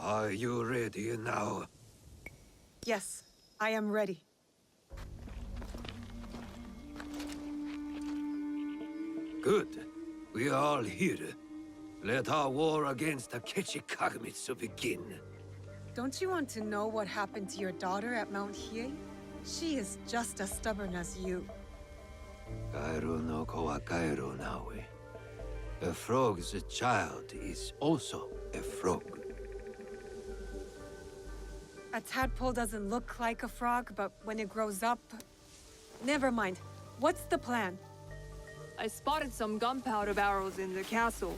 Are you ready now? Yes, I am ready. Good. We are all here. Let our war against Akechi Kagamitsu begin. Don't you want to know what happened to your daughter at Mount Hiei? She is just as stubborn as you. Kairu no ko wa kairu nawe. A frog's child is also a frog. A tadpole doesn't look like a frog, but when it grows up... Never mind. What's the plan? I spotted some gunpowder barrels in the castle.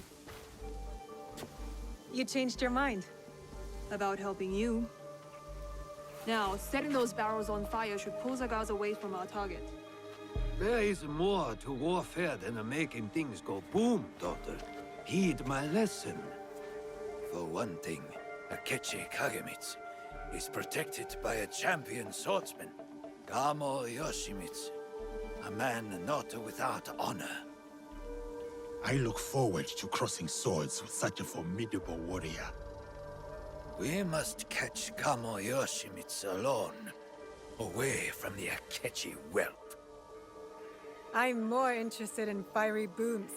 You changed your mind. About helping you. Now, setting those barrels on fire should pull Zagaz away from our target. There is more to warfare than making things go boom, daughter. Heed my lesson. For one thing, Akechi Kagamitsu is protected by a champion swordsman, Kamo Yoshimitsu, a man not without honor. I look forward to crossing swords with such a formidable warrior. We must catch Kamo Yoshimitsu alone, away from the Akechi whelp. I'm more interested in fiery booms.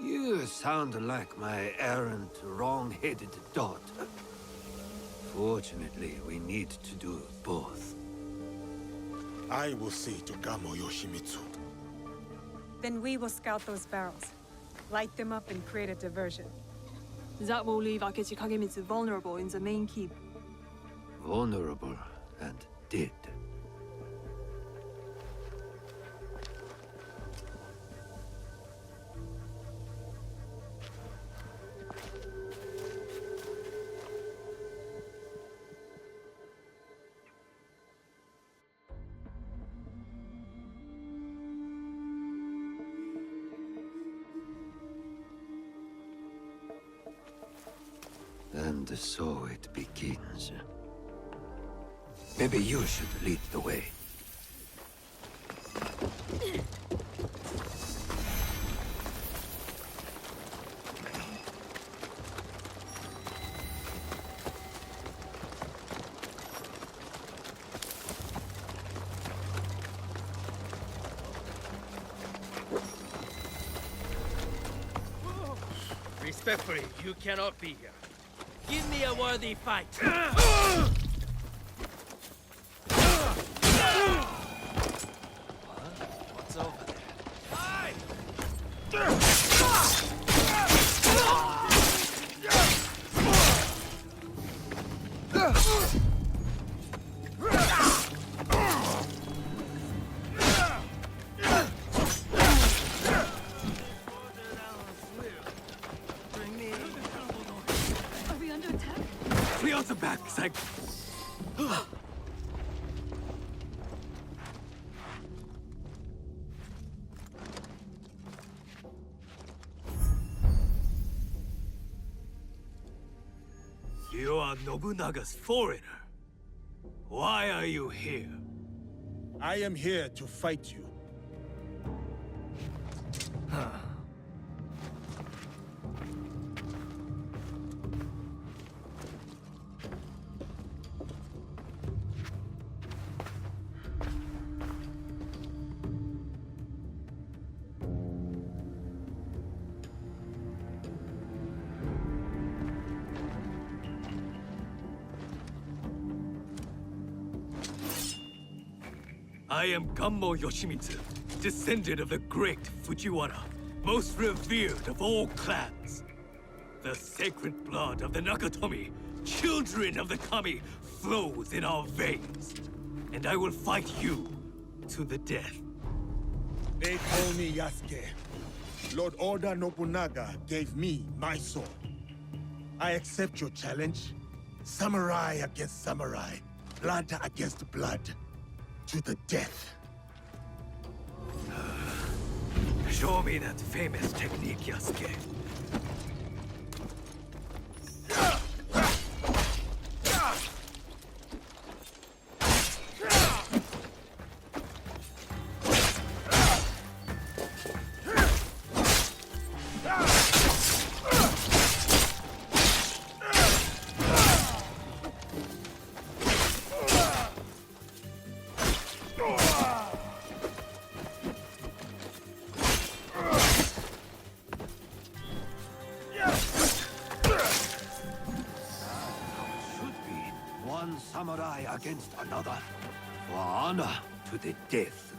You sound like my errant, wrong-headed daughter. Fortunately, we need to do both. I will see to Kamo Yoshimitsu. Then we will scout those barrels. Light them up and create a diversion. That will leave Akechi Kagemitsu vulnerable in the main keep. Vulnerable and dead. And so it begins. Maybe you should lead the way. Respectfully, you cannot be here. Give me a worthy fight. What's over there? We on the back, Zag. You are Nobunaga's foreigner. Why are you here? I am here to fight you. I am Kamo Yoshimitsu, descendant of the great Fujiwara, most revered of all clans. The sacred blood of the Nakatomi, children of the Kami, flows in our veins. And I will fight you to the death. They call me Yasuke. Lord Oda Nobunaga gave me my sword. I accept your challenge. Samurai against samurai. Blood against blood. To the death. Show me that famous technique, Yasuke. samurai against another, for honor to the death.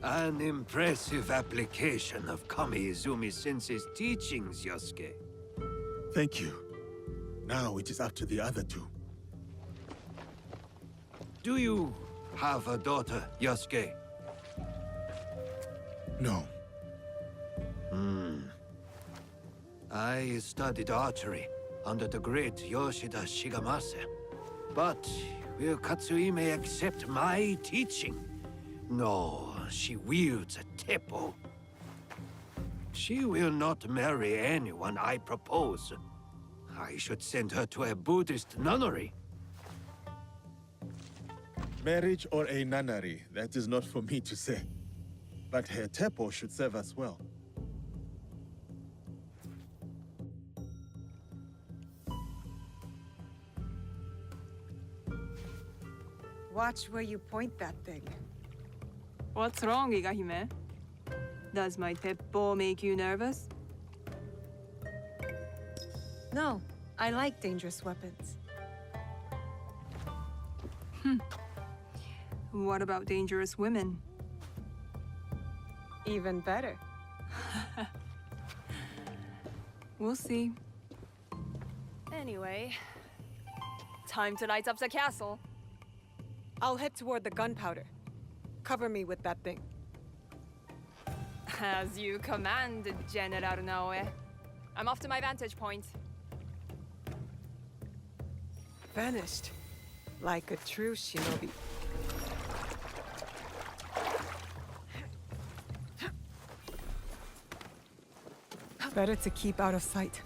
An impressive application of Kami Izumi-sensei's teachings, Yosuke. Thank you. Now it is up to the other two. Do you have a daughter, Yosuke? No. I studied archery under the great Yoshida Shigemasa. But will Katsuhime accept my teaching? No, she wields a teppo. She will not marry anyone I propose. I should send her to a Buddhist nunnery. Marriage or a nunnery, that is not for me to say. But her teppo should serve us well. Watch where you point that thing. What's wrong, Igahime? Does my teppo make you nervous? No, I like dangerous weapons. What about dangerous women? Even better. We'll see. Anyway, time to light up the castle. I'll head toward the gunpowder. Cover me with that thing. As you command, General Naoe. I'm off to my vantage point. Vanished. Like a true shinobi. Better to keep out of sight.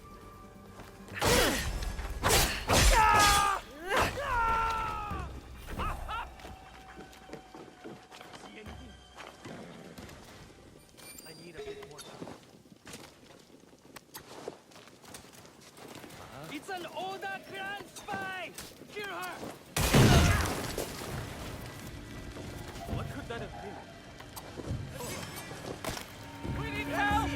It's an Oda Grand spy! Kill her! What could that have been? We need help!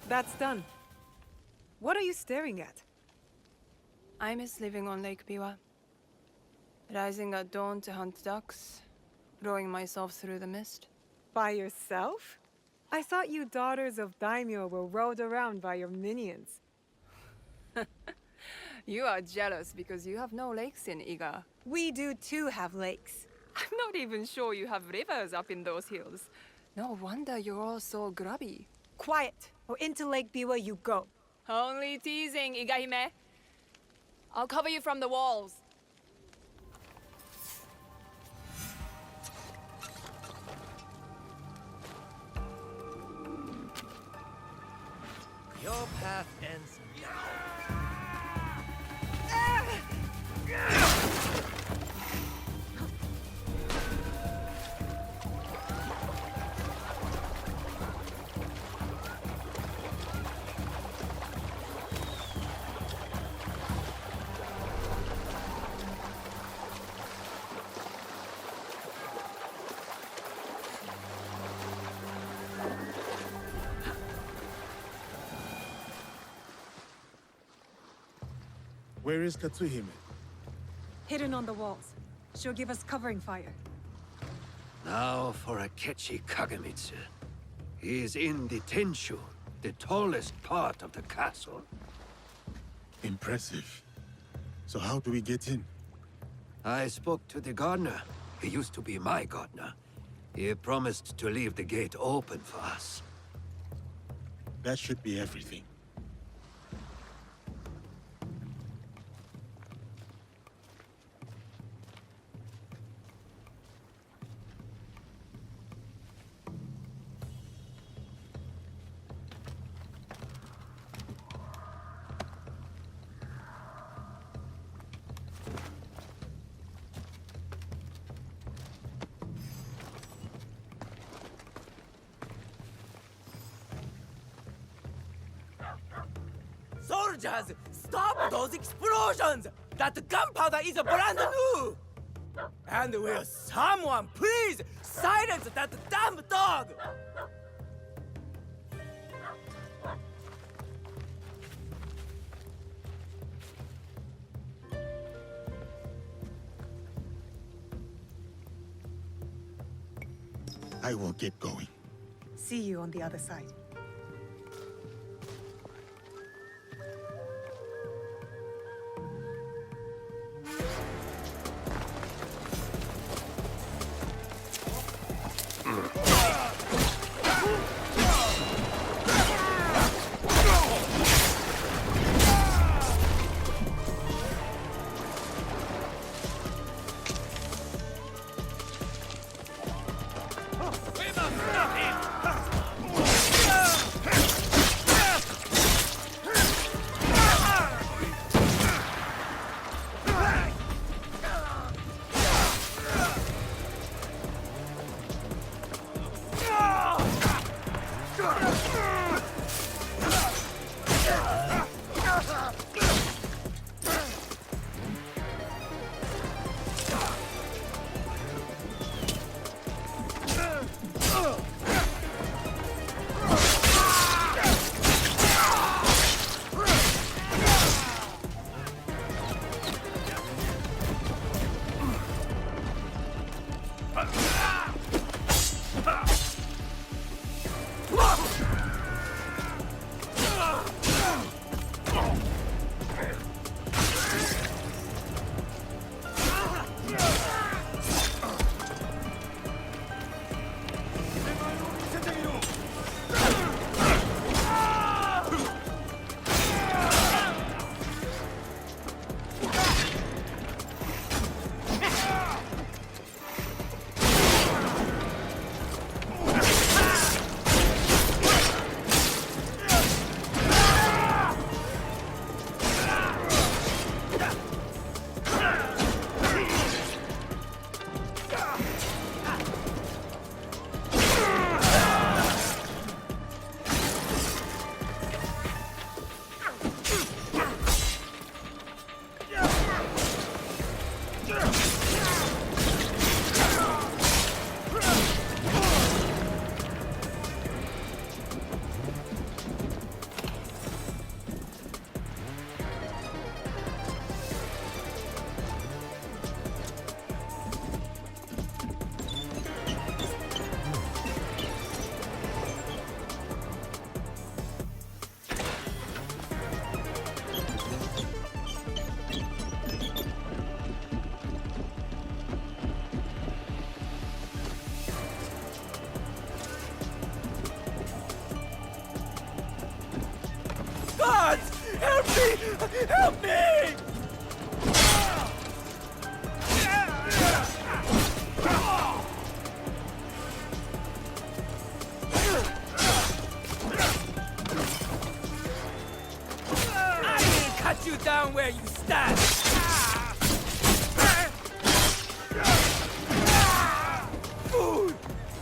That's done. What are you staring at? I miss living on Lake Biwa. Rising at dawn to hunt ducks, rowing myself through the mist. By yourself? I thought you daughters of daimyo were rowed around by your minions. You are jealous because you have no lakes in Iga. We do too have lakes. I'm not even sure you have rivers up in those hills. No wonder you're all so grubby. Quiet, or into Lake Biwa you go. Only teasing, Igahime. I'll cover you from the walls. Your path ends now. Where is Katsuhime? Hidden on the walls. She'll give us covering fire. Now for Akechi Kagemitsu. He is in the Tenshu, the tallest part of the castle. Impressive. So how do we get in? I spoke to the gardener. He used to be my gardener. He promised to leave the gate open for us. That should be everything. soldiers! Stop those explosions! That gunpowder is brand new! And will someone please silence that damn dog? I will get going. See you on the other side. God! Help me! Help me! I will cut you down where you stand! Fool!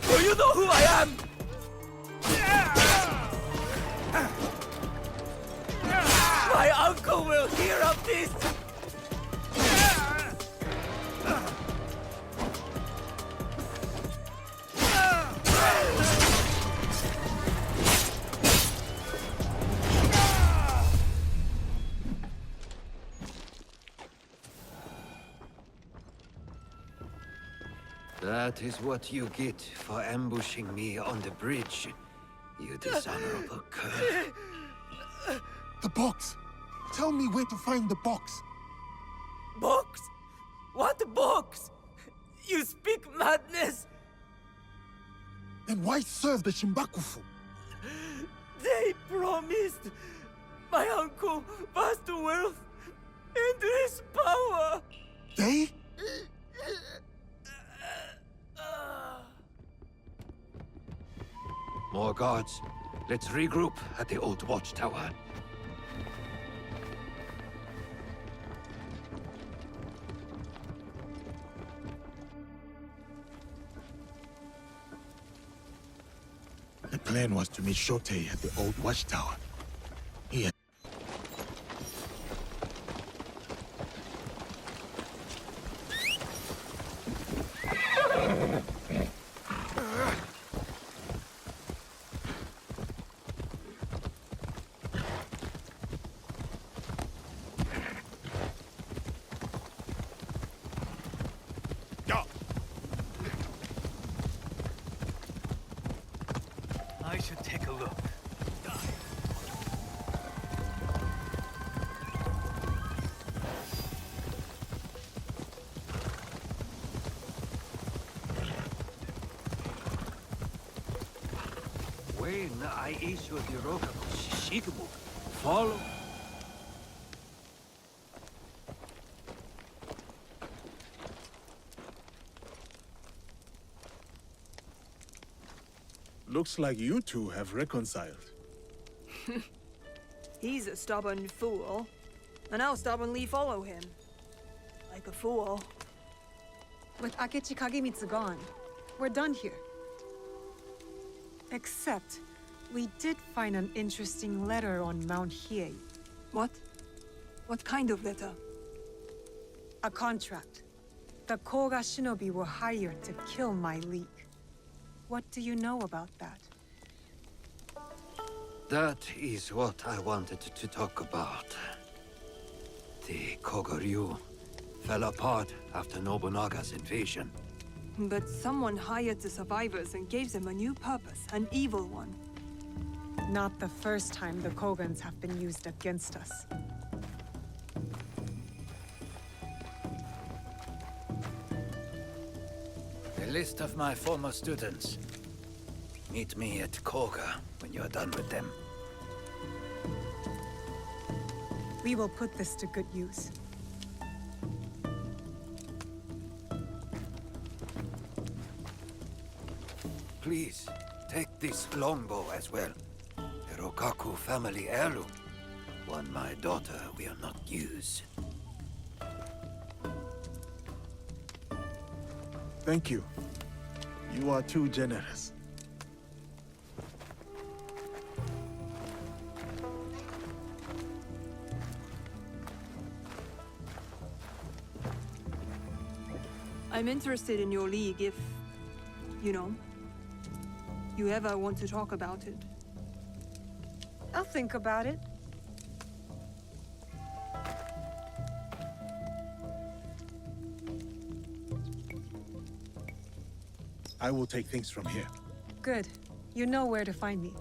Do you know who I am? My uncle will hear of this! That is what you get for ambushing me on the bridge, you dishonorable cur. The box! Tell me where to find the box! Box? What box? You speak madness! Then why serve the Shimbakufu? They promised my uncle vast wealth and his power! They? More guards. Let's regroup at the old watchtower. The plan was to meet Shote at the old watchtower. He had... I issue the Rokaku Shishikubu. Follow. Looks like you two have reconciled. He's a stubborn fool, and I'll stubbornly follow him. Like a fool. With Akechi Kagemitsu gone, we're done here. Except, we did find an interesting letter on Mount Hiei. What? What kind of letter? A contract. The Koga shinobi were hired to kill my league. What do you know about that? That is what I wanted to talk about. The Kogoryu fell apart after Nobunaga's invasion. But someone hired the survivors and gave them a new purpose, an evil one. Not the first time the Kogans have been used against us. A list of my former students. Meet me at Koga when you're done with them. We will put this to good use. Please, take this longbow as well. The Rokaku family heirloom. One my daughter will not use. Thank you. You are too generous. I'm interested in your league if, you know, you ever want to talk about it. I'll think about it. I will take things from here. Good. You know where to find me.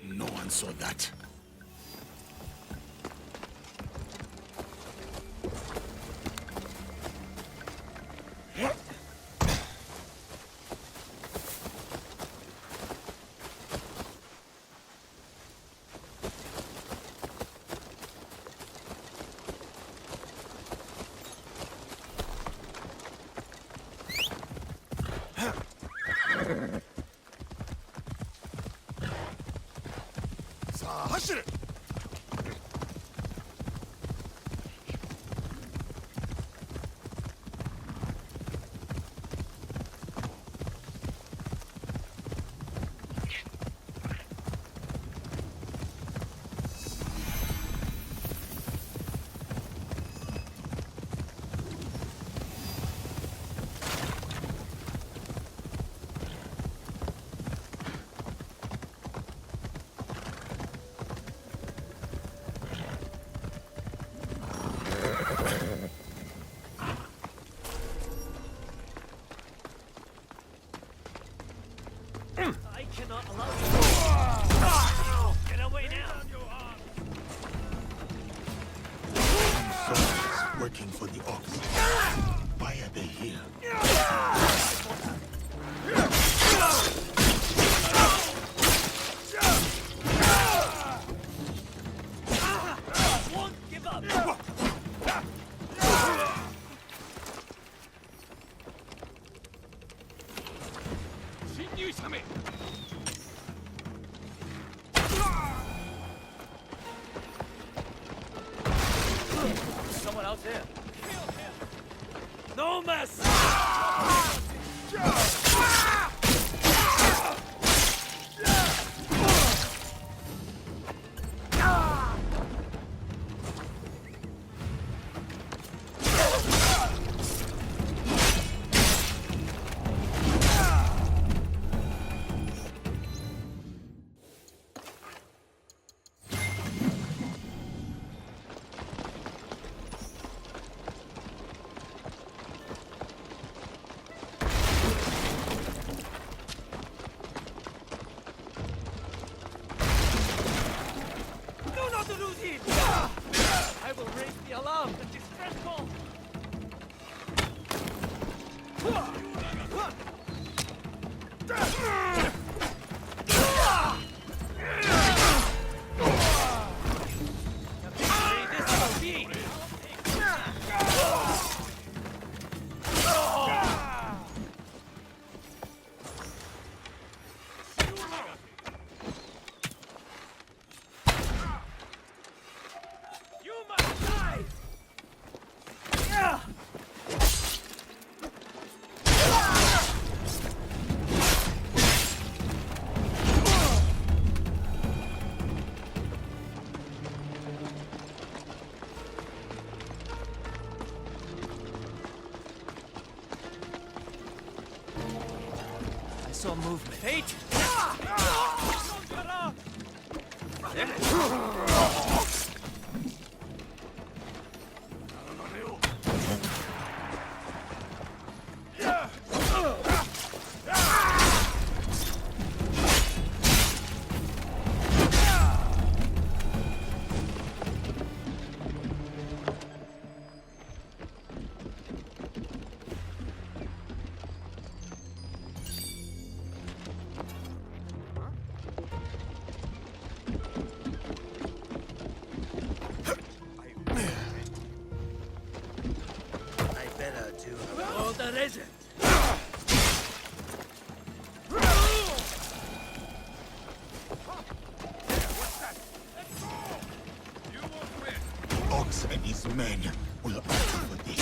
No one saw that. That's it. No mercy! I will raise the alarm. The distress call. I saw movement. Fate! The legend. Ox and his men will answer for this.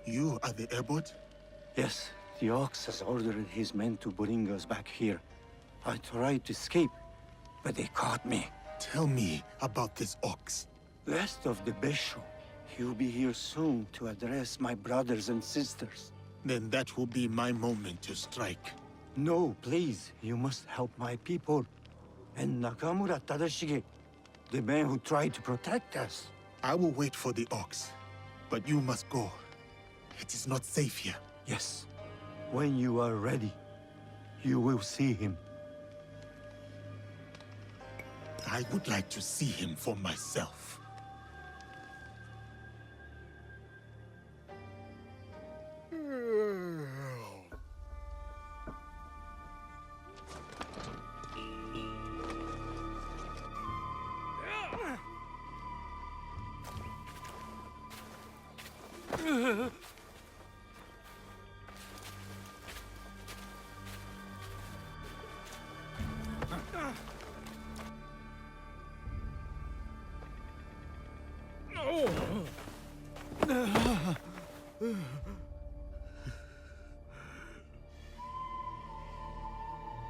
You are the abbot? Yes, the Ox has ordered his men to bring us back here. I tried to escape, but they caught me. Tell me about this Ox. Last of the Besho. He'll be here soon to address my brothers and sisters. Then that will be my moment to strike. No, please. You must help my people. And Nakamura Tadashige, the man who tried to protect us. I will wait for the Ox, but you must go. It is not safe here. Yes. When you are ready, you will see him. I would like to see him for myself.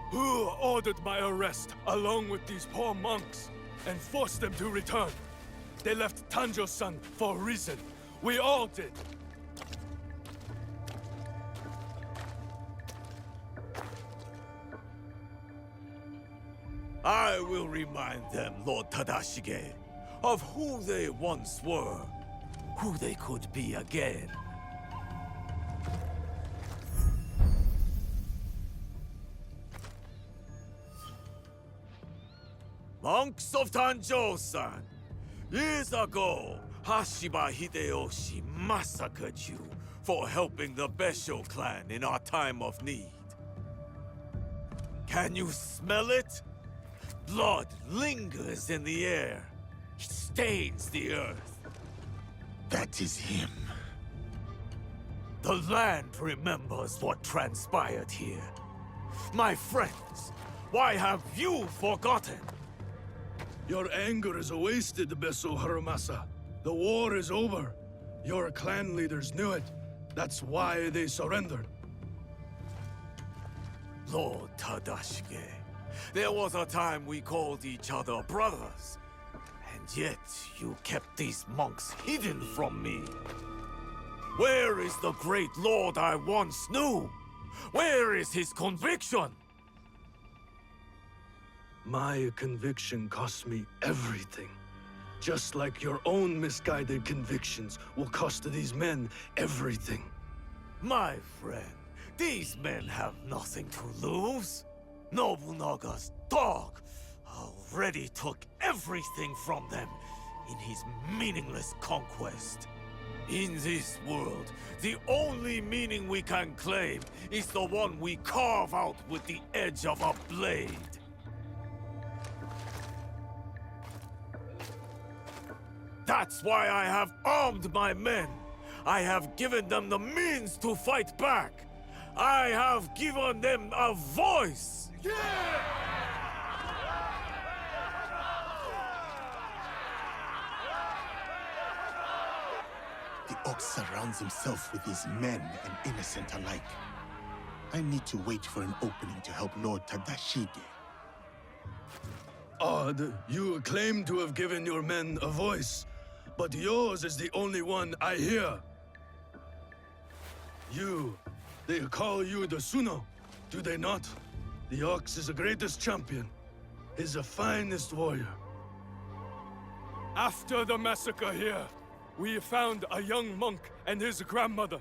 Who ordered my arrest, along with these poor monks, and forced them to return? They left Tanjo-san for a reason. We all did. I will remind them, Lord Tadashige, of who they once were, who they could be again. Monks of Tanjo-san, years ago, Hashiba Hideyoshi massacred you for helping the Besho clan in our time of need. Can you smell it? Blood lingers in the air. It stains the earth. That is him. The land remembers what transpired here. My friends, why have you forgotten? Your anger is wasted, Beso Harumasa. The war is over. Your clan leaders knew it. That's why they surrendered. Lord Tadashige, there was a time we called each other brothers. And yet, you kept these monks hidden from me. Where is the great lord I once knew? Where is his conviction? My conviction cost me everything. Just like your own misguided convictions will cost these men everything. My friend, these men have nothing to lose. Nobunaga's dog already took everything from them in his meaningless conquest. In this world, the only meaning we can claim is the one we carve out with the edge of a blade. That's why I have armed my men. I have given them the means to fight back. I have given them a voice. The Ox surrounds himself with his men and innocent alike. I need to wait for an opening to help Lord Tadashige. Odd, you claim to have given your men a voice, but yours is the only one I hear. They call you the Suno, do they not? The Ox is the greatest champion. He's the finest warrior. After the massacre here, we found a young monk and his grandmother.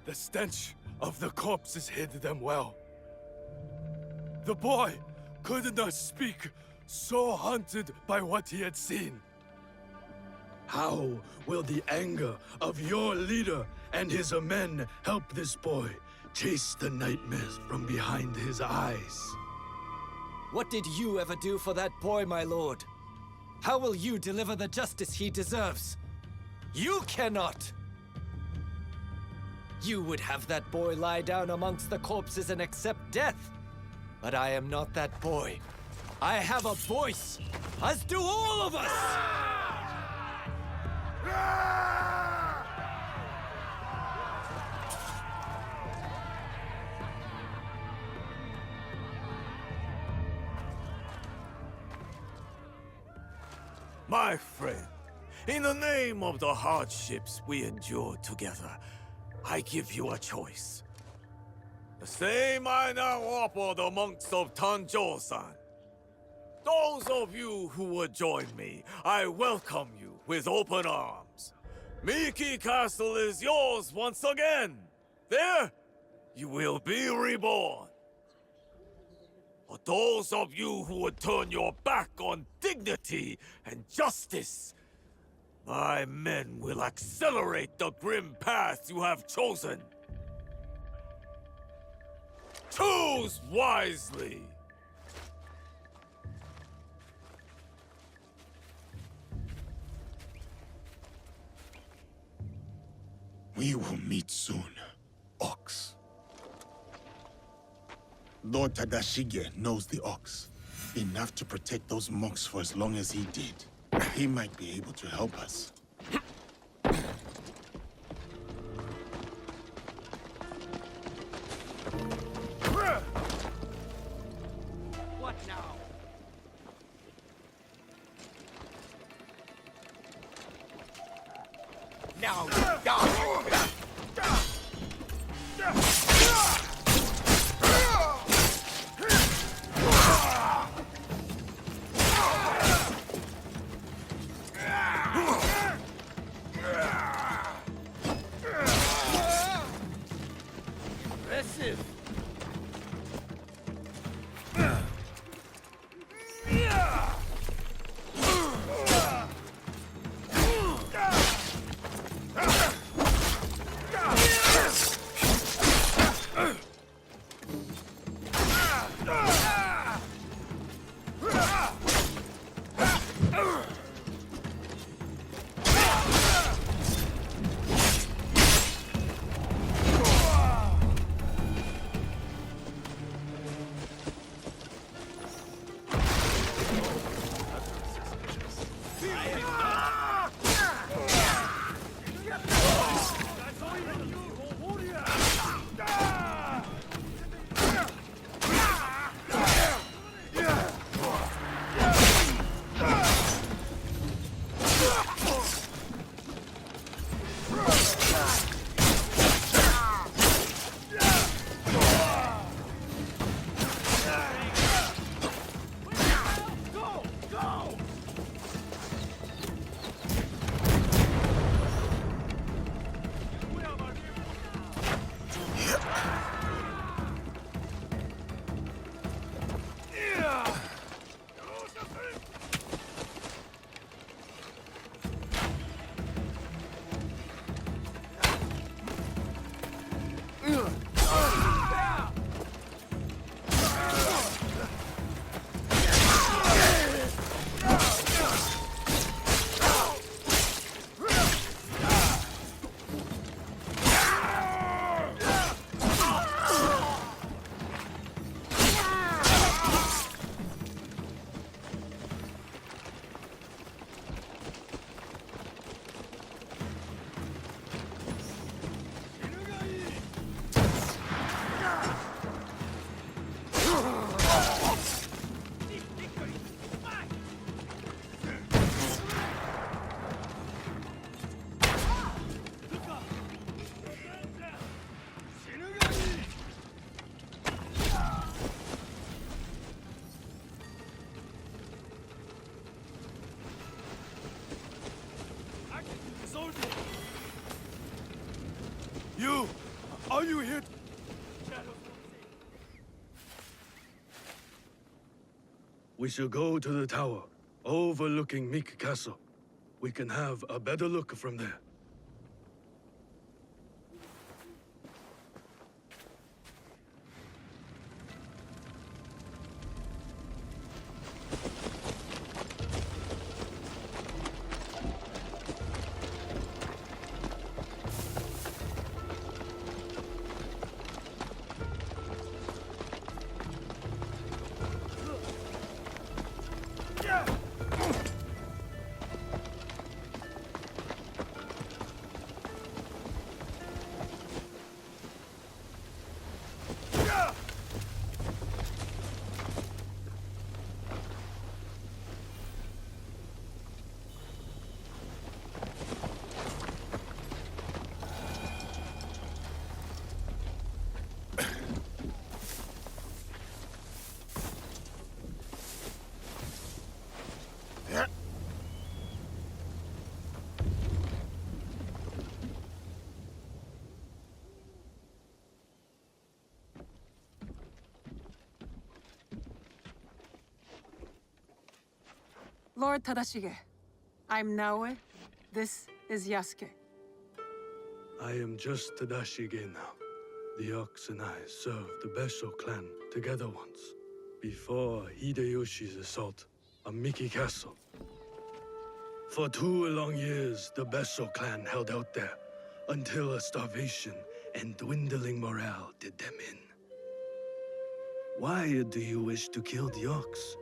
The stench of the corpses hid them well. The boy could not speak, so haunted by what he had seen. How will the anger of your leader and his men help this boy chase the nightmares from behind his eyes? What did you ever do for that boy, my lord? How will you deliver the justice he deserves? You cannot! You would have that boy lie down amongst the corpses and accept death. But I am not that boy. I have a voice, as do all of us! My friend, in the name of the hardships we endured together, I give you a choice. The same I now offer the monks of Tanjo-san. Those of you who would join me, I welcome you with open arms. Miki Castle is yours once again. There, you will be reborn. But those of you who would turn your back on dignity and justice, my men will accelerate the grim path you have chosen. Choose wisely! We will meet soon, Ox. Lord Tadashige knows the Ox. Enough to protect those monks for as long as he did. He might be able to help us. What now? Now you die! Impressive! soldier! You! Are you here? We shall go to the tower, overlooking Meek Castle. We can have a better look from there. Lord Tadashige, I'm Naoe. This is Yasuke. I am just Tadashige now. The Ox and I served the Besho clan together once, before Hideyoshi's assault on Miki Castle. For 2 long years, the Besho clan held out there, until a starvation and dwindling morale did them in. Why do you wish to kill the Ox?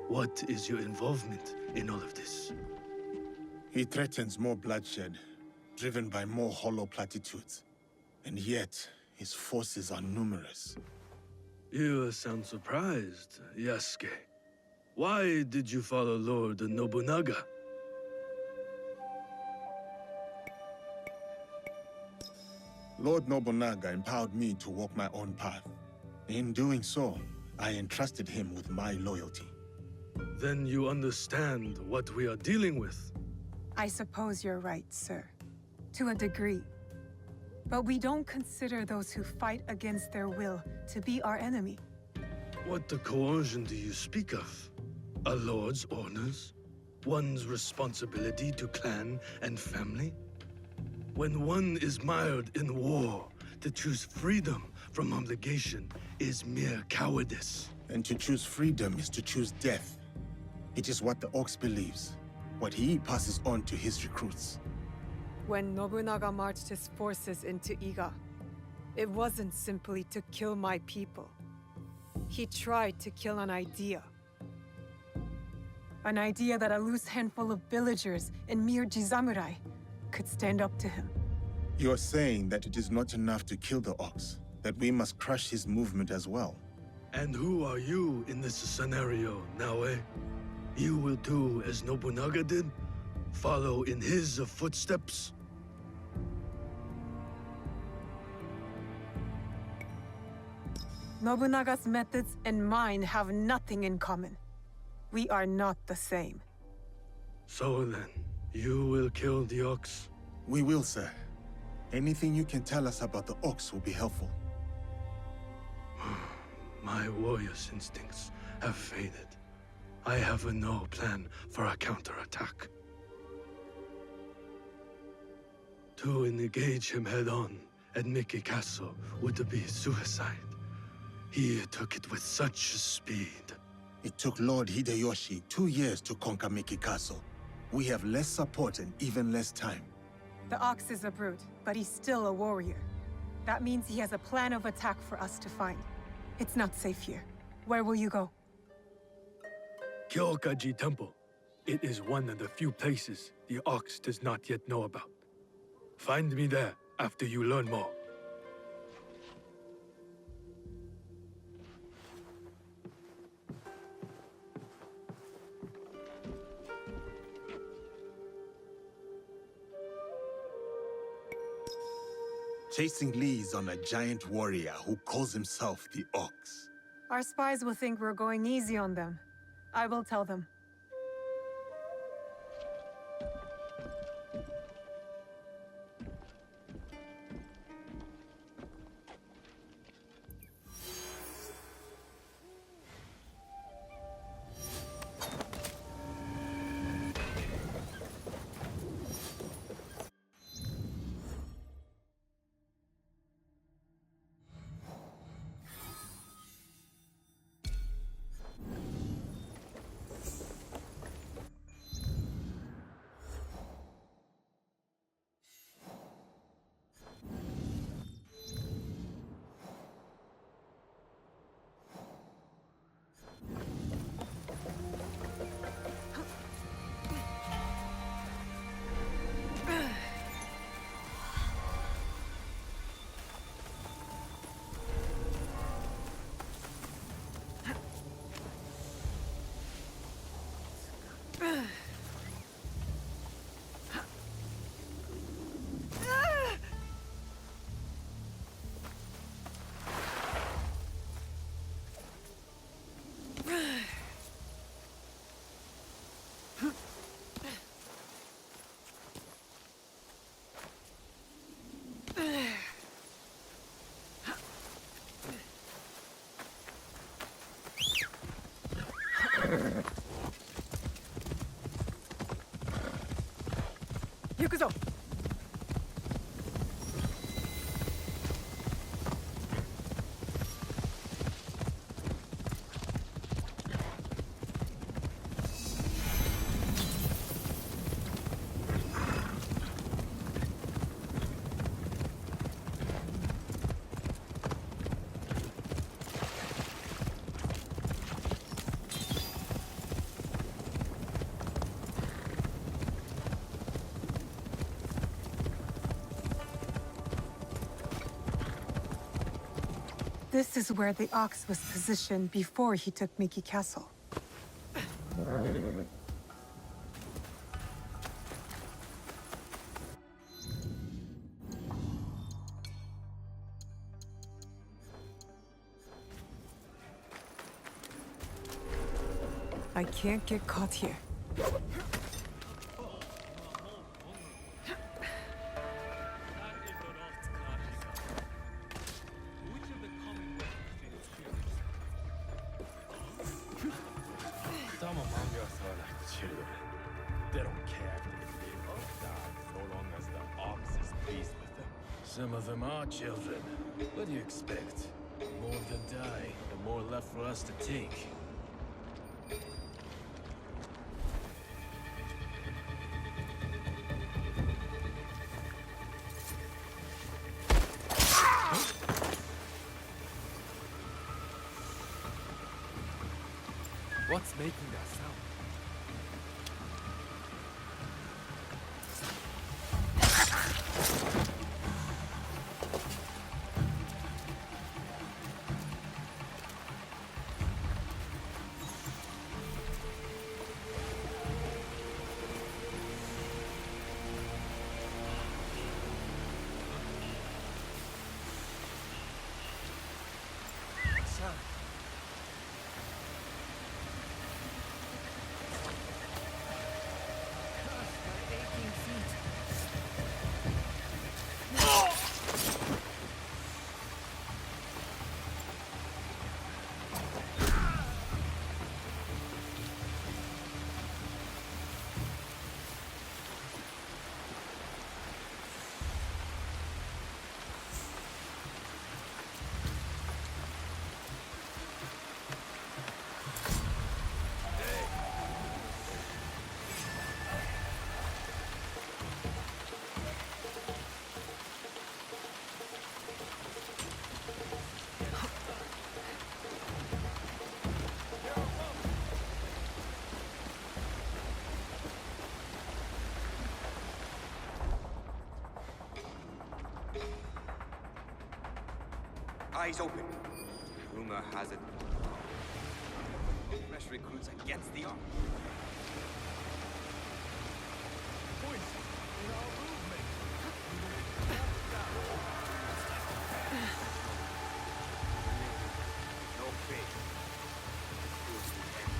What is your involvement in all of this? He threatens more bloodshed, driven by more hollow platitudes. And yet, his forces are numerous. You sound surprised, Yasuke. Why did you follow Lord Nobunaga? Lord Nobunaga empowered me to walk my own path. In doing so, I entrusted him with my loyalty. Then you understand what we are dealing with. I suppose you're right, sir. To a degree. But we don't consider those who fight against their will to be our enemy. What the coercion do you speak of? A lord's orders? One's responsibility to clan and family? When one is mired in war, to choose freedom from obligation is mere cowardice. And to choose freedom is to choose death. It is what the Ox believes, what he passes on to his recruits. When Nobunaga marched his forces into Iga, it wasn't simply to kill my people. He tried to kill an idea. An idea that a loose handful of villagers and mere Jizamurai could stand up to him. You're saying that it is not enough to kill the Ox, that we must crush his movement as well. And who are you in this scenario, Naoe? You will do as Nobunaga did? Follow in his footsteps? Nobunaga's methods and mine have nothing in common. We are not the same. So then, you will kill the Ox? We will, sir. Anything you can tell us about the Ox will be helpful. My warrior's instincts have faded. I have no plan for a counterattack. To engage him head-on at Miki Castle would be suicide. He took it with such speed. It took Lord Hideyoshi 2 years to conquer Miki Castle. We have less support and even less time. The Ox is a brute, but he's still a warrior. That means he has a plan of attack for us to find. It's not safe here. Where will you go? Kyokaji Temple. It is one of the few places the Ox does not yet know about. Find me there after you learn more. Chasing leads on a giant warrior who calls himself the Ox. Our spies will think we're going easy on them. I will tell them. 行くぞ。This is where the ox was positioned before he took Miki Castle. I can't get caught here. Some among us are like children. They don't care if they live or die so long as the ox is pleased with them. Some of them are children. What do you expect? The more of them die, the more left for us to take. What's making that sound? Eyes open. Rumor has it. Fresh recruits against the army. No faith. Proves the end.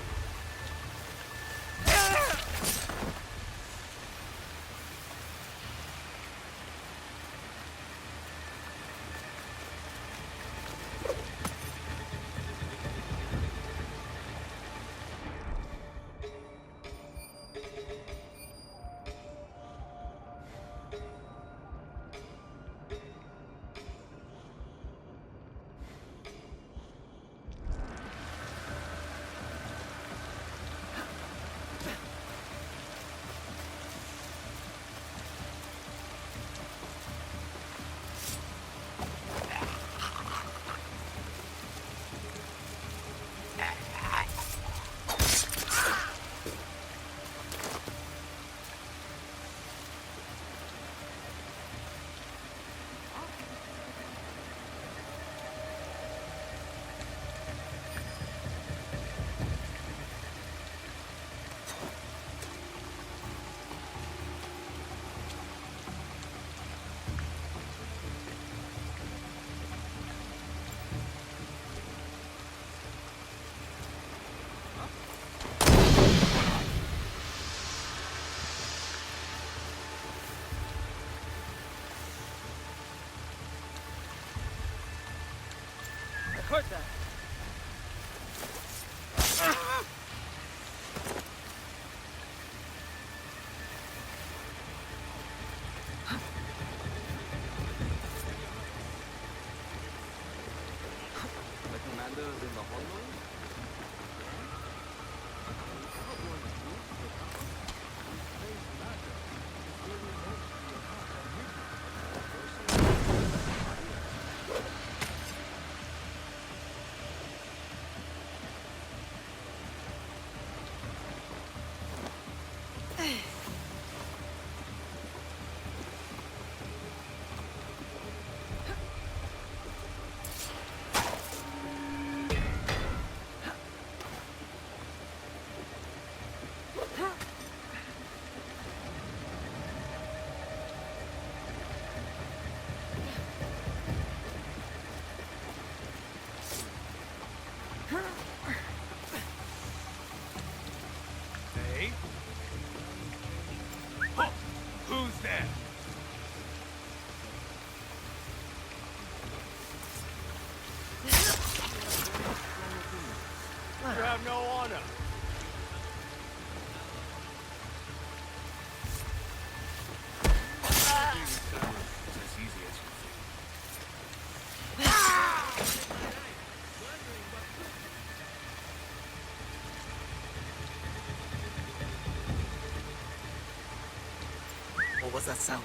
that sound?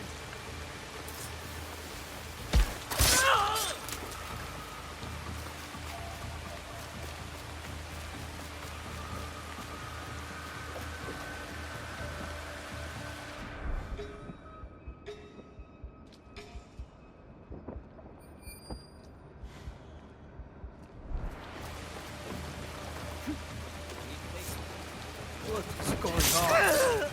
What's going on?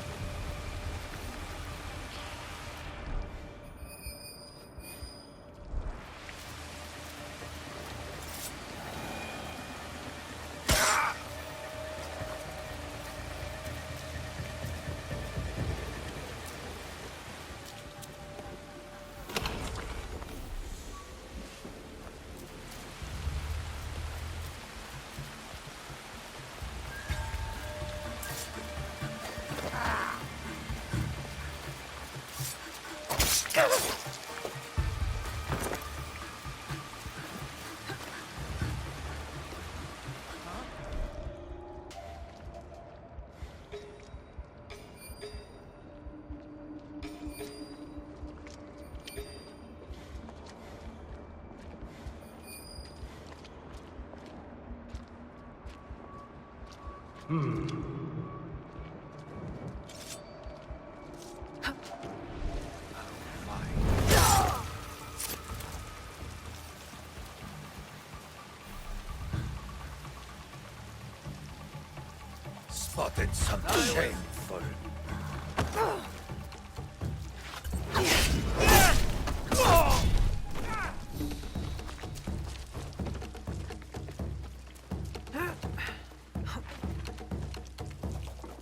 Spotted something shameful.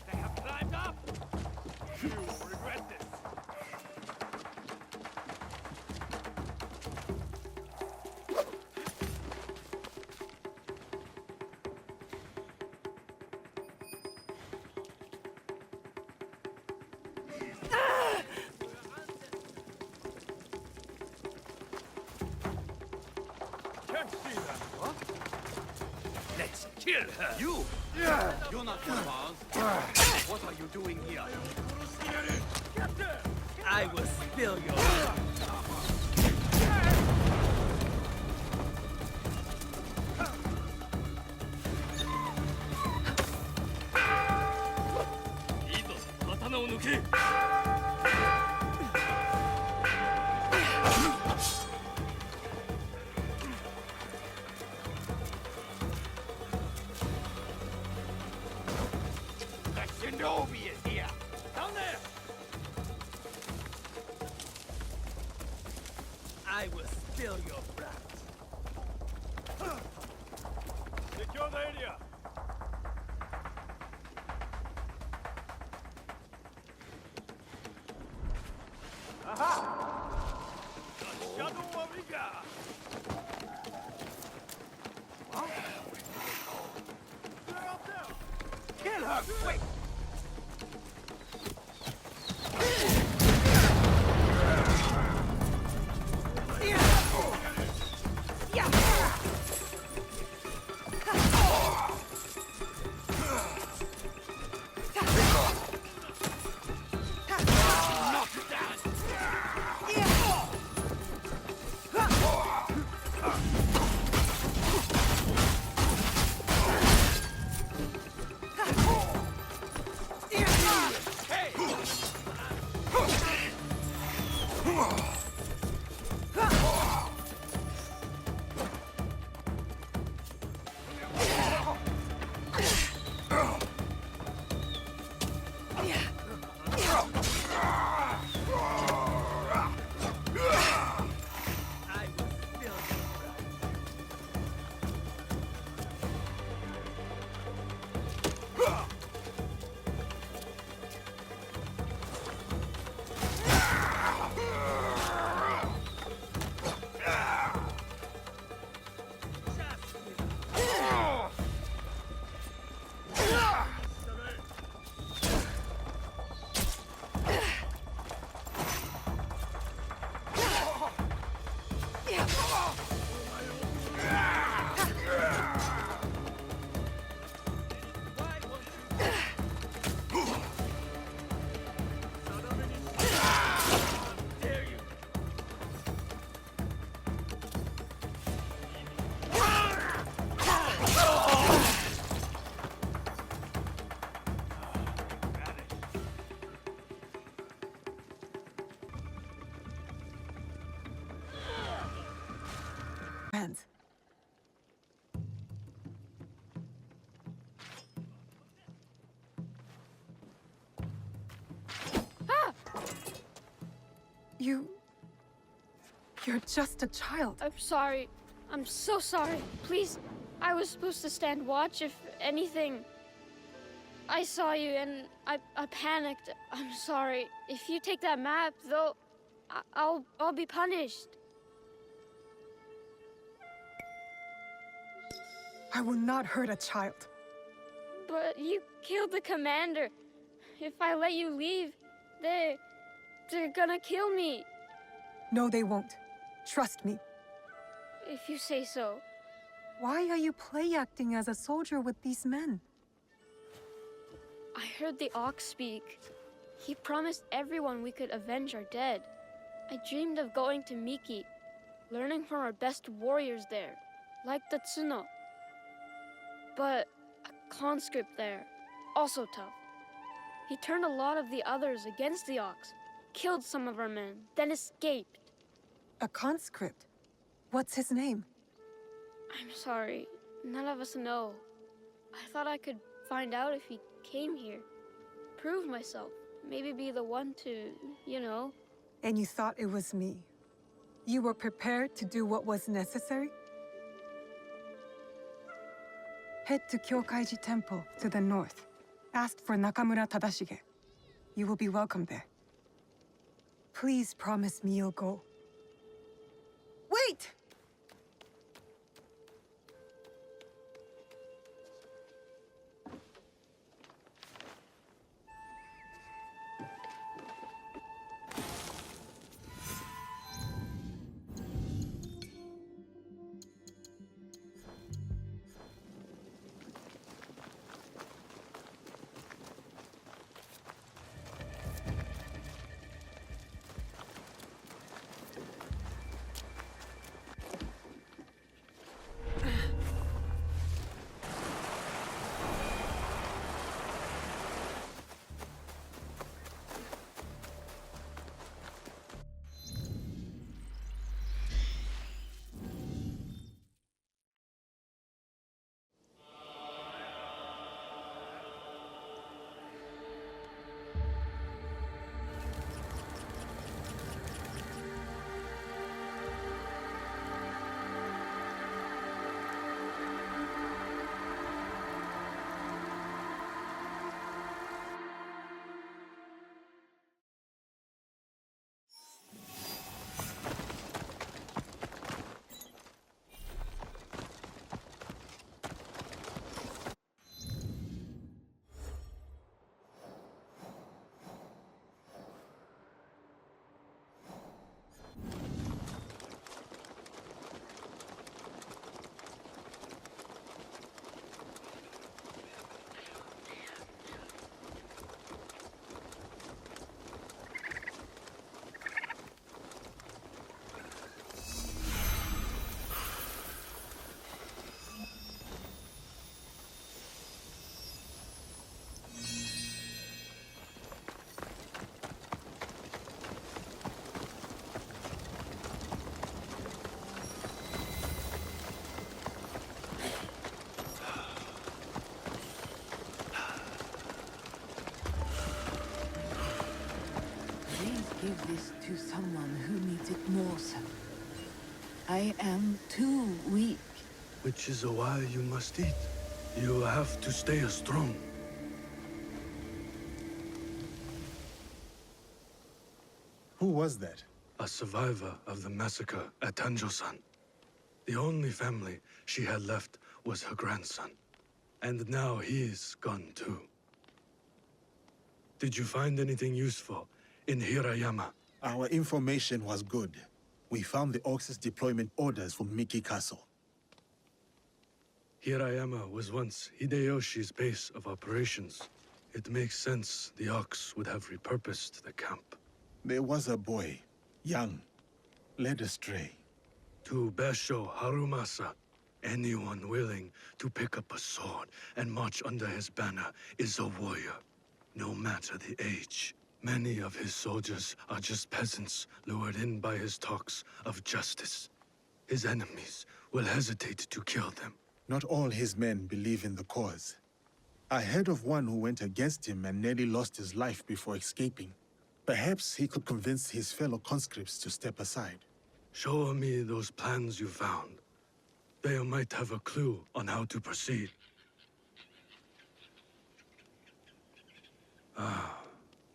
They have climbed up! You will regret this. Can't see that. What? Let's kill her. You! You're not one of ours. What are you doing here? I will spill your The shinobi is here! down there. I will spill your blood. Secure the area. The Shadow of Iga. They're up there. Kill her, quick! hands. You're just a child. I'm sorry. I'm so sorry. Please, I was supposed to stand watch if anything. I saw you and I panicked. I'm sorry. If you take that map, though, I'll be punished. I will not hurt a child. But you killed the commander. If I let you leave, they're gonna kill me. No, they won't. Trust me. If you say so. Why are you play acting as a soldier with these men? I heard the Ox speak. He promised everyone we could avenge our dead. I dreamed of going to Miki, learning from our best warriors there, like the Tsuno. But a conscript there, also tough. He turned a lot of the others against the Ox, killed some of our men, then escaped. A conscript? What's his name? I'm sorry, none of us know. I thought I could find out if he came here. Prove myself, maybe be the one to, you know. And you thought it was me? You were prepared to do what was necessary? Head to Kyokaiji Temple to the north. Ask for Nakamura Tadashige. You will be welcome there. Please promise me you'll go. Wait! Give this to someone who needs it more so. I am too weak. Which is why you must eat. You have to stay strong. Who was that? A survivor of the massacre at Tanjo-san. The only family she had left was her grandson. And now he's gone too. Did you find anything useful in Hirayama? Our information was good. We found the Ox's deployment orders for Miki Castle. Hirayama was once Hideyoshi's base of operations. It makes sense the Ox would have repurposed the camp. There was a boy, young, led astray. To Basho Harumasa, anyone willing to pick up a sword and march under his banner is a warrior, no matter the age. Many of his soldiers are just peasants lured in by his talks of justice. his enemies will hesitate to kill them. Not all his men believe in the cause. I heard of one who went against him and nearly lost his life before escaping. Perhaps he could convince his fellow conscripts to step aside. Show me those plans you found. They might have a clue on how to proceed.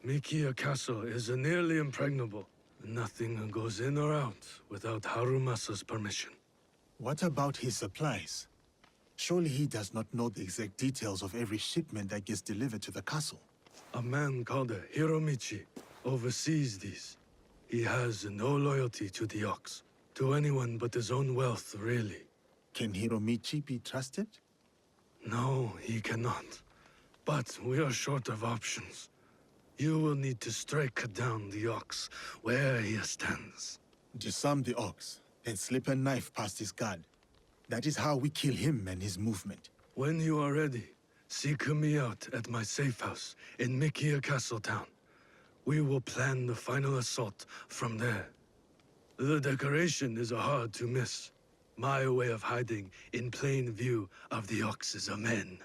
Mikia Castle is nearly impregnable. Nothing goes in or out without Harumasa's permission. What about his supplies? Surely he does not know the exact details of every shipment that gets delivered to the castle. A man called Hiromichi oversees these. He has no loyalty to the Ox, to anyone but his own wealth, really. Can Hiromichi be trusted? No, he cannot. But we are short of options. You will need to strike down the Ox where he stands. Disarm the Ox, then slip a knife past his guard. That is how we kill him and his movement. When you are ready, seek me out at my safe house in Mikia Castle Town. We will plan the final assault from there. The decoration is hard to miss. My way of hiding in plain view of the Ox's men.